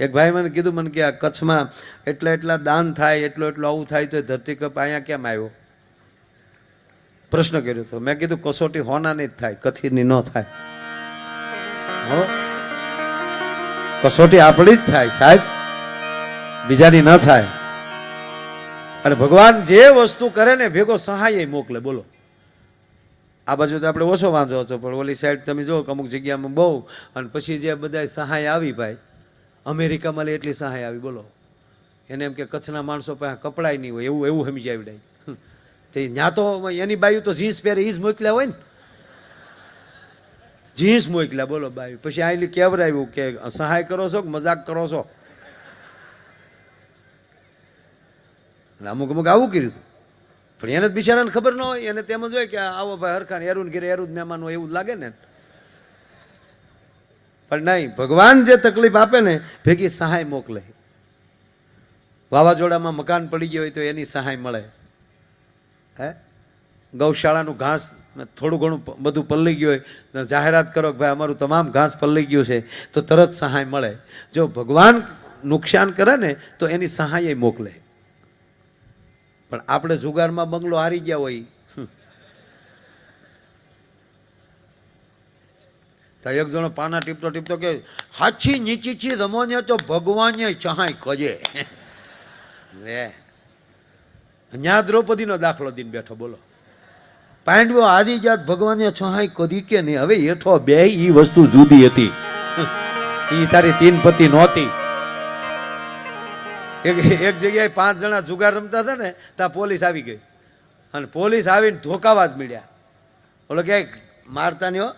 એક ભાઈ મને કીધું મને કે આ કચ્છમાં એટલા દાન થાય એટલું આવું થાય તો ધરતીકંપ અહીંયા કેમ આવ્યો? પ્રશ્ન કર્યો હતો. મેં કીધું કસોટી હોનાની જ થાય, કથીરની ન થાય. કસોટી આપણી જ થાય સાહેબ, બીજાની ન થાય. અને ભગવાન જે વસ્તુ કરે ને ભેગો સહાય મોકલે. બોલો, આ બાજુ તો આપણે ઓછો વાંધો હતો, પણ ઓલી સાઈડ તમે જો અમુક જગ્યામાં બહુ. અને પછી જે બધા સહાય આવી ભાઈ, અમેરિકામાં એટલી સહાય આવી. બોલો, એને એમ કે કચ્છના માણસો પાસે કપડાય નહીં હોય એવું સમજી આવડાય. ત્યાં તો એની બાયુ તો જીન્સ પહેરે એ જ મોકલ્યા હોય ને, જીન્સ મોકલ્યા. બોલો બાયુ. પછી આટલી કેવરાયું કે સહાય કરો છો કે મજાક કરો છો? અમુક આવું કર્યું હતું. પણ એને જ બિચારાને ખબર ન હોય, એને તેમ જ હોય કે આવો ભાઈ હરખાને એરું ઘેરે એરું જ મહેમાન હોય એવું જ લાગે ને. પણ નહીં, ભગવાન જે તકલીફ આપે ને ભેગી સહાય મોકલે. વાવાઝોડામાં મકાન પડી ગયું હોય તો એની સહાય મળે. હે, ગૌશાળાનું ઘાસ થોડું ઘણું બધું પલળી ગયું હોય, જાહેરાત કરો કે ભાઈ અમારું તમામ ઘાસ પલળી ગયું છે, તો તરત સહાય મળે. જો ભગવાન નુકસાન કરે ને તો એની સહાય મોકલે. પણ આપણે જુગારમાં બંગલો હારી ગયા હોય તો એક જણો પાના ટીપતો ટીપતો કે હાછી નીચી છી રમોને તો ભગવાને ચહાય કજે. ન્યા દ્રૌપદીનો દાખલો દઈને બેઠો. બોલો, પાંડવો આદિ જાત ભગવાને છહાય કદી કે નહીં. હવે હેઠો બે ઈ વસ્તુ જુદી હતી. ઈ તારી તીન પતિ નહોતી. એક જગ્યાએ 5 જણા જુગાર રમતા હતા ને, ત્યાં પોલીસ આવી ગઈ. અને પોલીસ આવીને ધોકાવા જ મળ્યા. બોલો કે મારતા નહીં હો,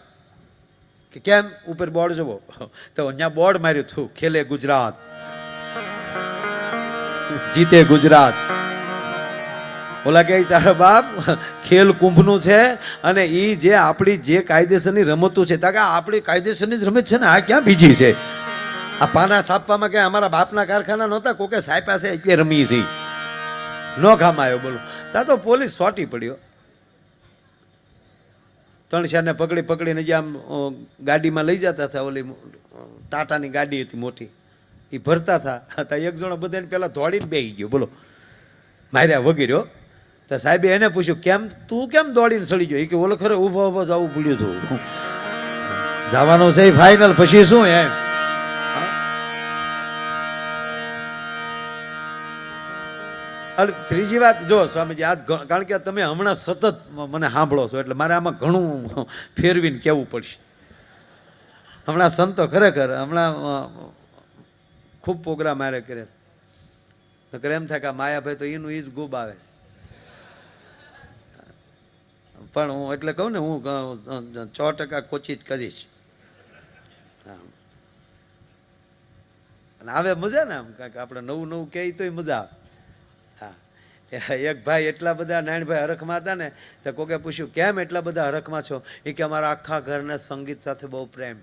કે કેમ? ઉપર બોર્ડ જવો. તો અહીંયા બોર્ડ માર્યું હતું, ખેલે ગુજરાત જીતે ગુજરાત. ઓલા કે તારા બાપ ખેલ કુંભનું છે, અને એ જે આપણી જે કાયદેસરની રમતું છે, કે આપણી કાયદેસરની જ રમત છે ને, આ ક્યાં બીજી છે? આ પાના સાપવામાં કે અમારા બાપના કારખાના નહોતા, કોકે સાહેબ પાસે એટલે રમી છે, ન કામ આવ્યો. બોલો, ત્યાં તો પોલીસ સોટી પડ્યો. 3-4 ને પકડીને જે આમ ગાડીમાં લઈ જતા હતા, ઓલી ટાટાની ગાડી હતી મોટી, એ ભરતા હતા. એક જણો બધાને પેલા દોડીને બેસી ગયો. બોલો, માર્યા વગેરે. તો સાહેબે એને પૂછ્યું, કેમ તું કેમ દોડીને સડી ગયો? એ કે ઓલો ખરે ઊભો ઊભો જવું પડ્યું હતું, જવાનું છે ફાઇનલ, પછી શું એમ. અને ત્રીજી વાત જો સ્વામીજી, આજ કારણ કે તમે હમણાં સતત મને સાંભળો છો એટલે મારે આમાં ઘણું ફેરવીને કહેવું પડશે. હમણાં સંતો ખરેખર હમણાં ખૂબ પ્રોગ્રામ મારે કરે છે. એમ થાય કે માયાભાઈ તો એનું એ જ ગુબ આવે. પણ હું એટલે કહું ને, હું 100% કોશિશ કરીશ. અને આવે મજા ને, આમ કાંઈક આપણે નવું કહે તોય મજા આવે. એક ભાઈ એટલા બધા નારાયણભાઈ હરખમાં હતા ને, તો કોકે પૂછ્યું કેમ એટલા બધા હરખમાં છો? એ કે અમારા આખા ઘરના સંગીત સાથે બહુ પ્રેમ.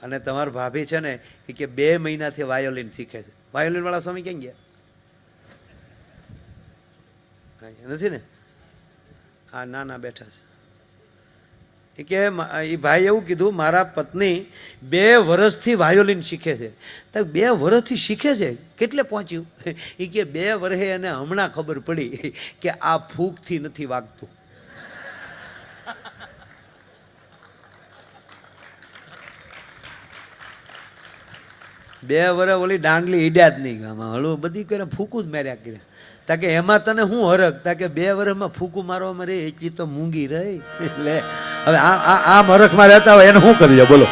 અને તમારા ભાભી છે ને, એ કે 2 મહિનાથી વાયોલિન શીખે છે. વાયોલિન વાળા સ્વામી ક્યાં ગયા? નથી ને? હા, ના બેઠા છે. એ કે એ ભાઈ એવું કીધું, મારા પત્ની 2 વર્ષથી વાયોલિન શીખે છે. તો 2 વર્ષથી શીખે છે, કેટલે પહોંચ્યું? એ કે 2 વર્ષે એને હમણાં ખબર પડી કે આ ફૂગથી નથી વાગતું. બે વર્ષ ઓલી દાંડલી ઈડ્યા જ નહીં ગામમાં, હળવું બધી કરે ફૂકું જ માર્યા કર્યા. તાકે એમાં તને શું હરખ? તાકે 2 વર્ષમાં ફૂકું મારવામાં રે એટલી તો મૂંગી રહી. લે હવે આમ હરખમાં રહેતા હોય એને શું કરી? બોલો,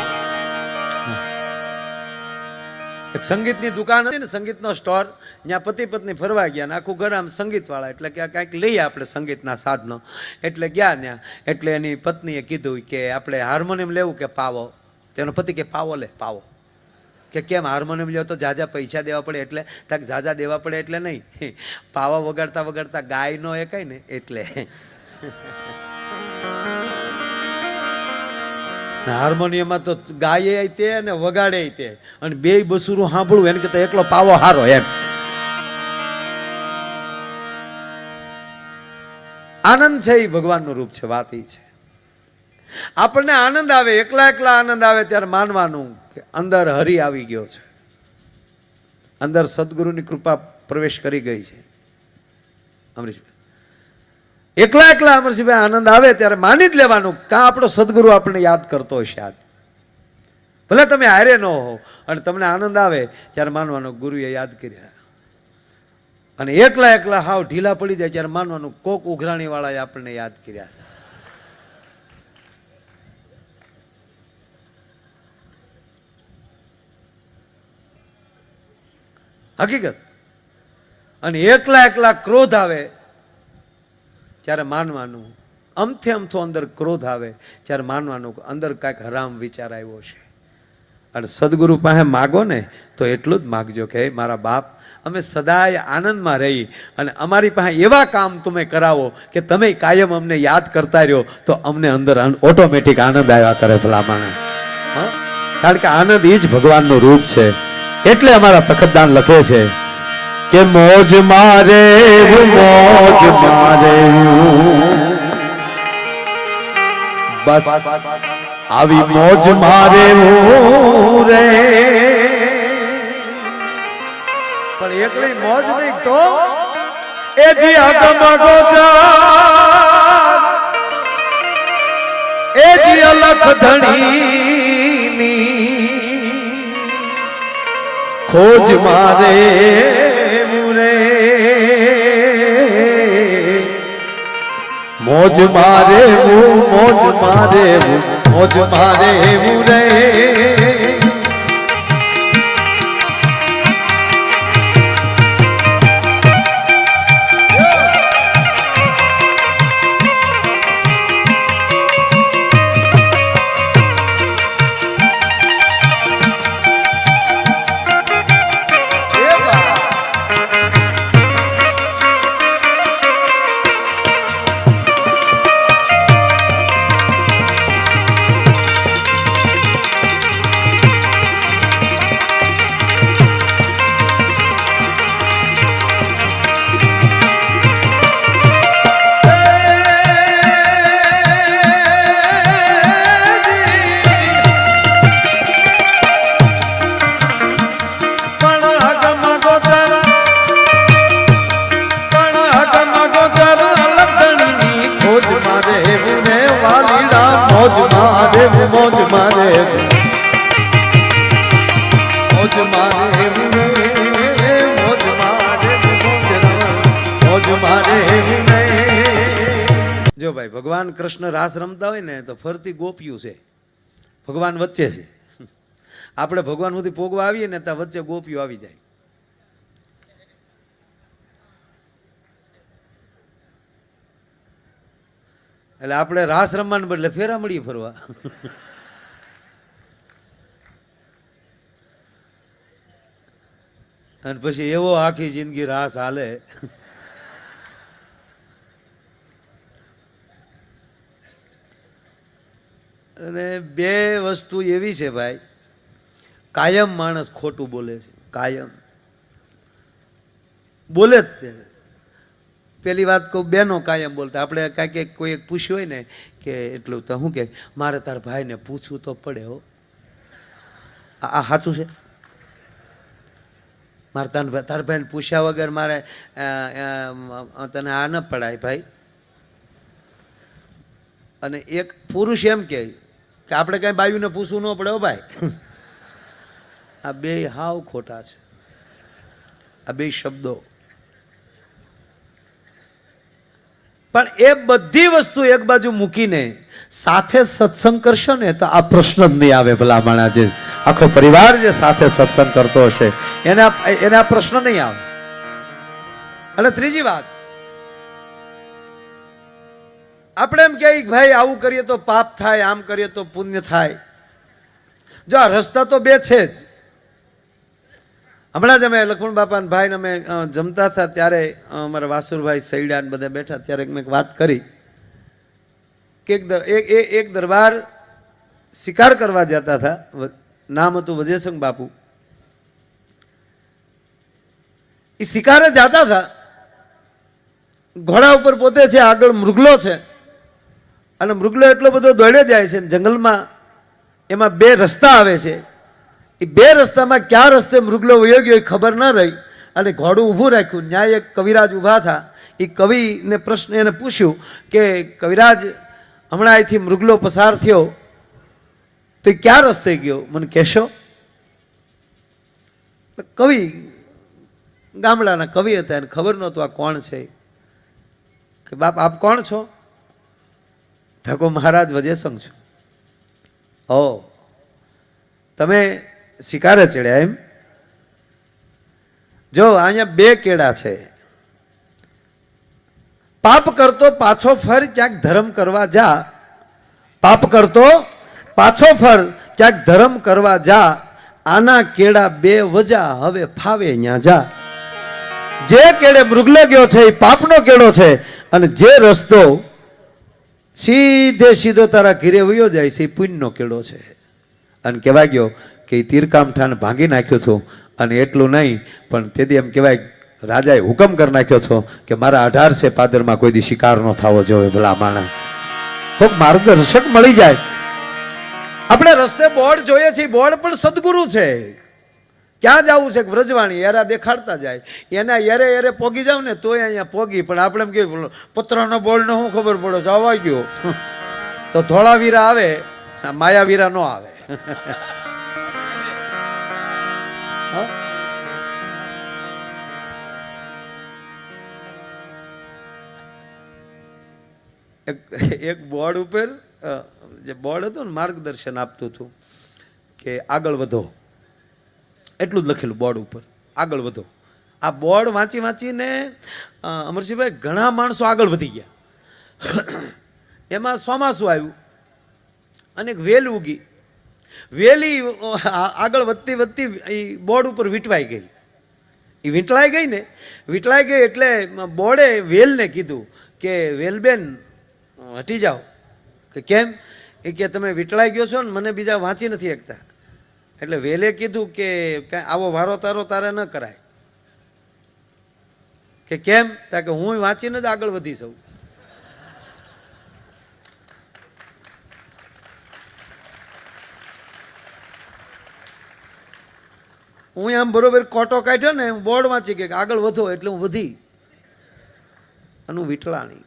એક સંગીતની દુકાન હતી ને, સંગીતનો સ્ટોર, ત્યાં પતિ પત્ની ફરવા ગયા ને આખું ઘર આમ સંગીત વાળા, એટલે કે કાંઈક લઈએ આપણે સંગીતના સાધનો. એટલે ગયા ત્યાં. એટલે એની પત્નીએ કીધું કે આપણે હાર્મોનિયમ લેવું કે પાવો? તેનો પતિ કે પાવો લે. પાવો કે કેમ? હાર્મોનિયમ લ્યો તો જાજા પૈસા દેવા પડે એટલે? તક જાજા દેવા પડે એટલે નહીં, પાવા વગાડતા વગાડતા ગાય નો એ કઈ ને એટલે. હાર્મોનિયમમાં તો ગાય તે અને વગાડે તે, અને 2 બસુરું સાંભળવું એને કરતા એકલો પાવો હારો એમ. આનંદ છે એ ભગવાનનું રૂપ છે. વાત એ છે આપણને આનંદ આવે, એકલા આનંદ આવે ત્યારે માનવાનું કે અંદર હરિ આવી ગયો છે, અંદર સદગુરુની કૃપા પ્રવેશ કરી ગઈ છે. અમરીશભાઈ એકલા એકલા અમરસિંહભાઈ આનંદ આવે ત્યારે માની જ લેવાનું કાં આપણો સદગુરુ આપણને યાદ કરતો હશે. યાદ ભલે તમે હારે ન હો અને તમને આનંદ આવે ત્યારે માનવાનો ગુરુએ યાદ કર્યા, અને એકલા એકલા હાવ ઢીલા પડી જાય ત્યારે માનવાનું કોક ઉઘરાણી વાળાએ આપણને યાદ કર્યા. હકીકત. અને એકલા એકલા ક્રોધ આવે ત્યારે માનવાનું, અમથે અમથો અંદર ક્રોધ આવે ત્યારે માનવાનું અંદર કાંઈક હરામ વિચાર આવ્યો છે. અને સદગુરુ પાસે માગો ને તો એટલું જ માગજો કે મારા બાપ, અમે સદાય આનંદમાં રહી અને અમારી પાસે એવા કામ તમે કરાવો કે તમે કાયમ અમને યાદ કરતા રહ્યો તો અમને અંદર ઓટોમેટિક આનંદ આવ્યા કરે ભલામણ. કારણ કે આનંદ એ જ ભગવાનનું રૂપ છે. એટલે અમારા તખતદાન લખે છે કે મોજ મારે મોજ મારે બસ આવી મોજ મારે રે. પણ એકલી મોજ નહીં તો એ જી આગમ ગોચર એ જી અલખ ધણીની ખોજ મારે મુરે મોજ મારે મોજ મારે મોજ મારે મુરે. મોજ મારે મોજ મારે મોજ મારે મોજ મારે. જો ભાઈ ભગવાન કૃષ્ણ રાસ રમતા હોય ને તો ફરતી ગોપીયું છે, ભગવાન વચ્ચે છે. આપણે ભગવાન સુધી પોગવા આવીએ ને ત્યાં વચ્ચે ગોપીઓ આવી જાય. એટલે આપણે રાસ રમવાને બદલે ફેરા મળીએ ફરવા. અને પછી એવો આખી જિંદગી રાસ હાલે. અને બે વસ્તુ એવી છે ભાઈ, કાયમ માણસ ખોટું બોલે છે, કાયમ બોલે જ તે. પેલી વાત કહું, બેનો કાયમ બોલતા. આપણે કાંઈક કોઈ એક પૂછ્યું હોય ને કે એટલું તો શું કે મારે તાર ભાઈને પૂછવું તો પડે હો, આ સાચું છે? મારે તાર ભાઈને પૂછ્યા વગર મારે તને આ ન પડાય ભાઈ. અને એક પુરુષ એમ કે આપણે કાંઈ બાયુને પૂછવું ન પડે હો ભાઈ. આ બે હાવ ખોટા છે, આ બે શબ્દો. પણ એ બધી વસ્તુ એક બાજુ મૂકીને સાથે સત્સંગ કરશો ને તો આ પ્રશ્ન જ નહીં આવે. ભલામણા જે આખો પરિવાર જે સાથે સત્સંગ કરતો હશે એને આ પ્રશ્ન નહીં આવે. અને ત્રીજી વાત, આપણે એમ કહીએ કે ભાઈ આવું કરીએ તો પાપ થાય, આમ કરીએ તો પુણ્ય થાય. જો આ રસ્તા તો બે છે જ. હમણાં જ અમે લક્ષ્મણ બાપા ભાઈ અમે જમતા હતા ત્યારે અમારા વાસુરભાઈ સૈડા ને બધા બેઠા ત્યારે મેં એક વાત કરી કે એક દરબાર શિકાર કરવા જતા હતા, નામ હતું વજયસંગ બાપુ. એ શિકારે જતા હતા, ઘોડા ઉપર પોતે છે, આગળ મૃગલો છે, અને મૃગલો એટલો બધો દોડ્યો જાય છે જંગલમાં. એમાં બે રસ્તા આવે છે, એ બે રસ્તામાં ક્યાં રસ્તે મૃગલો વયો ગયો એ ખબર ન રહી અને ઘોડું ઊભું રાખ્યું. ન્યાય એક કવિરાજ ઊભા હતા. એ કવિને પ્રશ્ન એને પૂછ્યું કે કવિરાજ, હમણાં અહીંથી મૃગલો પસાર થયો તો એ ક્યાં રસ્તે ગયો, મને કહેશો? કવિ ગામડાના કવિ હતા, એને ખબર નહોતું આ કોણ છે. કે બાપ આપ કોણ છો? ધકો મહારાજ વજેસંગ છું. ઓ, તમે શિકારે ચડ્યા એમ? જો અહીંયા બે કેળા છે. પાપ કરતો પાછો ફર, ક્યાંક ધર્મ કરવા જા. પાપ કરતો પાછો ફર, ક્યાંક ધર્મ કરવા જા. આના કેળા બે વજા, હવે ફાવે ન્યા જા. જે કેળે મૃગલે ગયો છે એ પાપનો કેળો છે, અને જે રસ્તો સીધે સીધો તારા ઘીરે વયો જાય છે એ પુણ્યનો કેળો છે. અને કહેવાય ગયો કે એ તીરકામઠાને ભાંગી નાખ્યું હતું. અને એટલું નહીં, પણ તેથી એમ કહેવાય રાજાએ હુકમ કરી નાખ્યો હતો કે મારા 18 પાદરમાં કોઈ દી શિકાર ન થવો જોઈએ. ભલા માણસ ખૂબ માર્ગદર્શક મળી જાય. આપણે રસ્તે બોર્ડ જોઈએ છીએ, બોર્ડ પણ સદગુરુ છે. ક્યાં જવું છે? વ્રજવાણી એરા દેખાડતા જાય. એના એરે એરે પોગી જાવ ને તોય અહીંયા પોગી. પણ આપણે એમ કે પત્રનો બોર્ડ ને શું ખબર પડે? જવા ગયો તો ધોળા વીરા આવે, માયા વીરા નો આવે. એક બોર્ડ ઉપર જે બોર્ડ હતું ને માર્ગદર્શન આપતું હતું કે આગળ વધો, એટલું જ લખેલું બોર્ડ ઉપર, આગળ વધો. આ બોર્ડ વાંચી વાંચીને અમરસિંહભાઈ ઘણા માણસો આગળ વધી ગયા. એમાં ચોમાસું આવ્યું અને એક વેલ ઉગી. વેલી આગળ વધતી વધતી એ બોર્ડ ઉપર વીંટવાઈ ગઈ. એ વીંટળાઈ ગઈ ને, વીંટળાઈ ગઈ એટલે બોર્ડે વેલને કીધું કે વેલબેન હટી જાઓ. કે કેમ? એ કે તમે વીંટળાઈ ગયો છો ને, મને બીજા વાંચી નથી શકતા. એટલે વેલે કીધું કે આવો વારો તારો તારે ન કરાય. કે કેમ? તા કે હું વાંચીને જ આગળ વધી શકું. હું આમ બરોબર કોટો કાઢ્યો ને, બોર્ડ વાંચી કે આગળ વધો એટલે હું વધી. અને હું વીંટળાણી.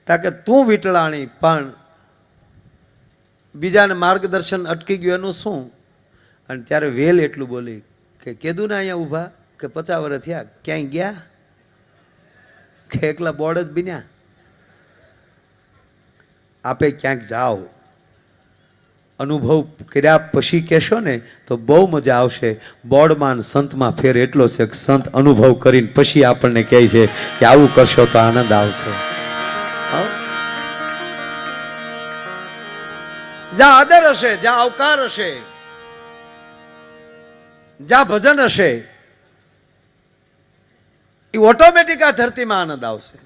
તાકે તું વીંટળાણી, પણ બીજાને માર્ગદર્શન અટકી ગયું એનું શું? અને ત્યારે વેલ એટલું બોલી કે કીધું ને અહીંયા ઊભા કે 50 વર્ષ થયા, ક્યાંય ગયા? કે એકલા બોર્ડ જ બન્યા? આપે ક્યાંક જાઓ, અનુભવ કર્યા પછી કહેશો ને તો બહુ મજા આવશે. બોર્ડમાં સંતમાં ફેર એટલો છે કે સંત અનુભવ કરીને પછી આપણને કહે છે કે આવું કરશો તો આનંદ આવશે. જ્યાં આદર હશે, જ્યાં આવકાર હશે, જ્યાં ભજન હશે, એ ઓટોમેટિક આ ધરતીમાં આનંદ આવશે.